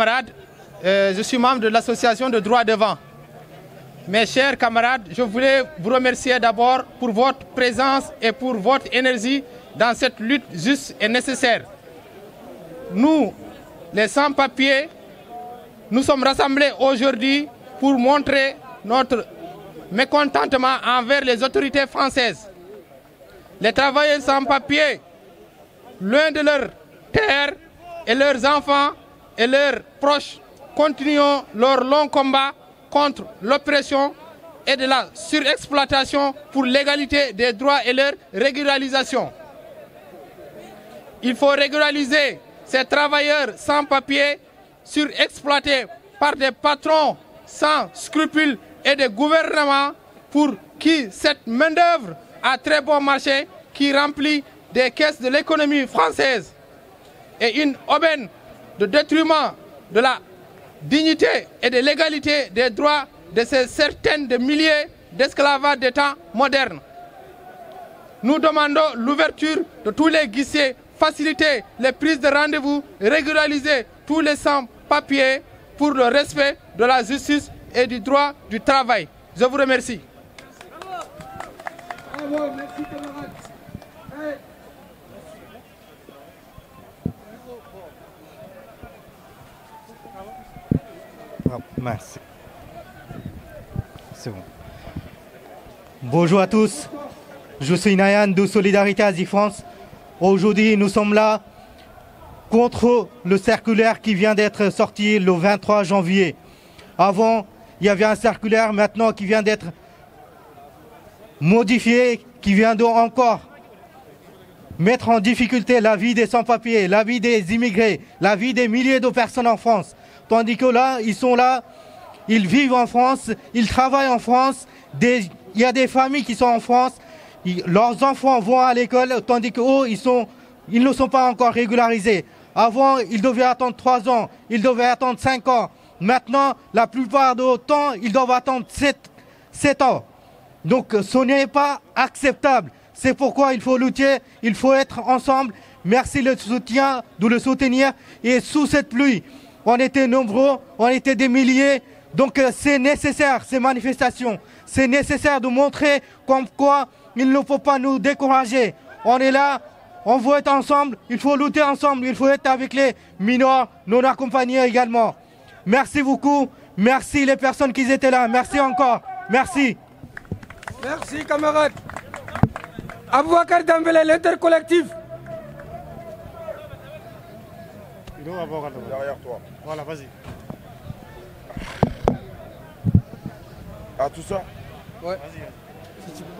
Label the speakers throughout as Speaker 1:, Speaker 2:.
Speaker 1: camarades, je suis membre de l'association de droit devant. Mes chers camarades, je voulais vous remercier d'abord pour votre présence et pour votre énergie dans cette lutte juste et nécessaire. Nous, les sans-papiers, nous sommes rassemblés aujourd'hui pour montrer notre mécontentement envers les autorités françaises. Les travailleurs sans-papiers, loin de leur terre et leurs enfants et leurs proches, continuent leur long combat contre l'oppression et de la surexploitation pour l'égalité des droits et leur régularisation. Il faut régulariser ces travailleurs sans papier surexploités par des patrons sans scrupules et des gouvernements pour qui cette main-d'œuvre a très bon marché qui remplit des caisses de l'économie française et une aubaine de détriment de la dignité et de l'égalité des droits de ces certaines de milliers d'esclavages des temps modernes. Nous demandons l'ouverture de tous les guichets, faciliter les prises de rendez-vous, régulariser tous les sans-papiers pour le respect de la justice et du droit du travail. Je vous remercie.
Speaker 2: Bravo, merci camarades.
Speaker 3: Merci. C'est bon. Bonjour à tous. Je suis Nayan de Solidarité Asie France. Aujourd'hui, nous sommes là contre le circulaire qui vient d'être sorti le 23 janvier. Avant, il y avait un circulaire maintenant qui vient d'être modifié, qui vient de encore mettre en difficulté la vie des sans-papiers, la vie des immigrés, la vie des milliers de personnes en France. Tandis que là, ils sont là, ils vivent en France, ils travaillent en France, il y a des familles qui sont en France, leurs enfants vont à l'école, tandis qu'eux, ils ne sont pas encore régularisés. Avant, ils devaient attendre 3 ans, ils devaient attendre 5 ans. Maintenant, la plupart du temps, ils doivent attendre 7 ans. Donc, ce n'est pas acceptable. C'est pourquoi il faut lutter, il faut être ensemble. Merci de le soutenir. Et sous cette pluie, on était nombreux, on était des milliers. Donc, c'est nécessaire, ces manifestations. C'est nécessaire de montrer comme quoi il ne faut pas nous décourager. On est là, on veut être ensemble, il faut lutter ensemble, il faut être avec les mineurs, non accompagnés également. Merci beaucoup, merci les personnes qui étaient là, merci encore, merci.
Speaker 2: Merci camarades. Abouakar Dambélé, l'intercollectif.
Speaker 4: Derrière toi.
Speaker 5: Voilà, vas-y.
Speaker 4: Ah, tout ça?
Speaker 2: Ouais.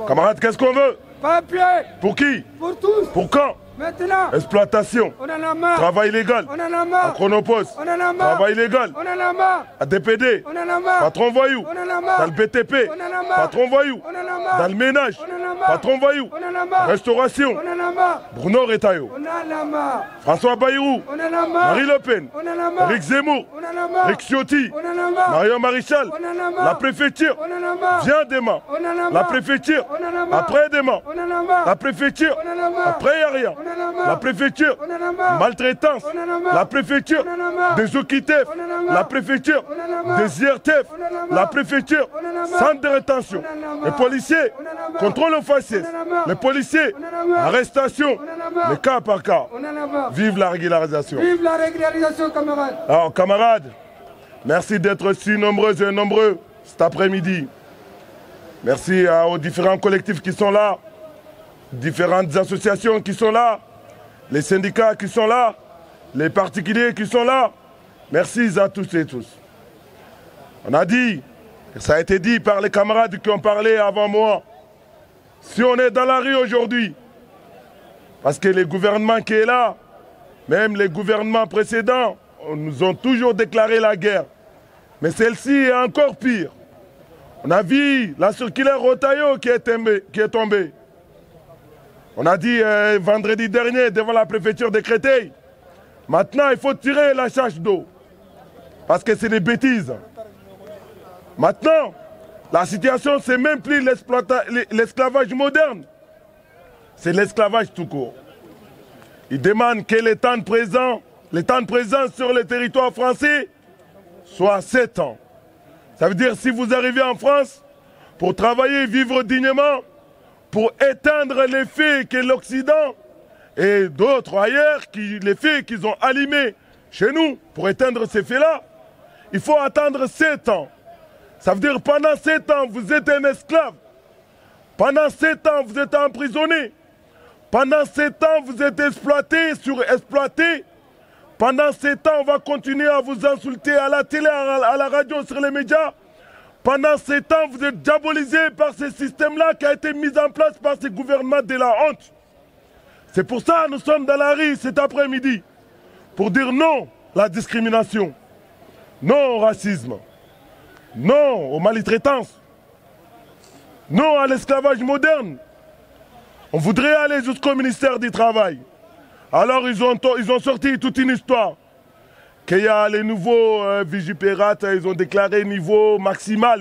Speaker 4: Camarades, qu'est-ce qu'on veut?
Speaker 2: Papier.
Speaker 4: Pour qui?
Speaker 2: Pour tous.
Speaker 4: Pour quand?
Speaker 2: Maintenant.
Speaker 4: Exploitation.
Speaker 2: On en a marre.
Speaker 4: Travail légal.
Speaker 2: On en a marre.
Speaker 4: À Chronopost.
Speaker 2: On en a marre.
Speaker 4: Travail légal.
Speaker 2: On en a marre.
Speaker 4: À DPD.
Speaker 2: On en a marre.
Speaker 4: Patron voyou.
Speaker 2: On en a marre.
Speaker 4: Dans le BTP.
Speaker 2: On en a marre.
Speaker 4: Patron voyou.
Speaker 2: On en a marre.
Speaker 4: Dans le ménage.
Speaker 2: On en a marre.
Speaker 4: Patron voyou.
Speaker 2: On en a marre.
Speaker 4: Restauration.
Speaker 2: On en a marre.
Speaker 4: Bruno Retailleau.
Speaker 2: On en a marre.
Speaker 4: François Bayrou.
Speaker 2: On en a marre.
Speaker 4: Marie Le Pen.
Speaker 2: On en a marre.
Speaker 4: Rick Zemmour.
Speaker 2: On en a marre.
Speaker 4: Rick Ciotti.
Speaker 2: On en a marre.
Speaker 4: Marion Maréchal.
Speaker 2: On en a marre.
Speaker 4: La préfecture.
Speaker 2: On en a marre.
Speaker 4: Viens demain.
Speaker 2: On en a marre.
Speaker 4: La préfecture.
Speaker 2: On en a marre.
Speaker 4: Après demain.
Speaker 2: On en a marre.
Speaker 4: La préfecture.
Speaker 2: On en a marre.
Speaker 4: Après, il n'y a rien.
Speaker 2: On en a marre.
Speaker 4: La préfecture.
Speaker 2: On en a marre.
Speaker 4: Maltraitance.
Speaker 2: On en a marre.
Speaker 4: La préfecture.
Speaker 2: On en a marre.
Speaker 4: Des OQTF.
Speaker 2: On en a marre.
Speaker 4: La préfecture.
Speaker 2: On en a marre.
Speaker 4: Des IRTF.
Speaker 2: On en a marre.
Speaker 4: La préfecture.
Speaker 2: On en a marre.
Speaker 4: Centre de rétention.
Speaker 2: On en a marre.
Speaker 4: Les policiers.
Speaker 2: On en a marre.
Speaker 4: Contrôle aux faciès.
Speaker 2: On en a marre.
Speaker 4: Les policiers.
Speaker 2: On en a marre.
Speaker 4: Arrestation.
Speaker 2: On en a marre.
Speaker 4: Les cas par cas.
Speaker 2: On en a marre.
Speaker 4: Vive la régularisation.
Speaker 2: Vive la régularisation, camarades.
Speaker 4: Alors, camarades, merci d'être si nombreuses et nombreux cet après-midi. Merci aux différents collectifs qui sont là, différentes associations qui sont là, les syndicats qui sont là, les particuliers qui sont là. Merci à tous et tous. On a dit, ça a été dit par les camarades qui ont parlé avant moi, si on est dans la rue aujourd'hui, parce que les gouvernements qui sont là, même les gouvernements précédents, nous ont toujours déclaré la guerre. Mais celle-ci est encore pire. On a vu la circulaire Retailleau qui est tombée. On a dit vendredi dernier devant la préfecture de Créteil. Maintenant, il faut tirer la charge d'eau. Parce que c'est des bêtises. Maintenant, la situation, c'est même plus l'esclavage moderne. C'est l'esclavage tout court. Ils demandent que les temps présents le temps de présence sur le territoire français soit 7 ans. Ça veut dire si vous arrivez en France pour travailler et vivre dignement, pour éteindre les faits que l'Occident et d'autres ailleurs, les faits qu'ils ont allumés chez nous, pour éteindre ces faits-là, il faut attendre 7 ans. Ça veut dire pendant 7 ans, vous êtes un esclave. Pendant 7 ans, vous êtes emprisonné. Pendant 7 ans, vous êtes exploité, surexploité. Pendant 7 ans, on va continuer à vous insulter à la télé, à la radio, sur les médias. Pendant 7 ans, vous êtes diabolisé par ce système-là qui a été mis en place par ce gouvernement de la honte. C'est pour ça que nous sommes dans la rue cet après-midi. Pour dire non à la discrimination, non au racisme, non aux maltraitances, non à l'esclavage moderne. On voudrait aller jusqu'au ministère du Travail. Alors ils ont sorti toute une histoire. Qu'il y a les nouveaux Vigipérates, ils ont déclaré niveau maximal.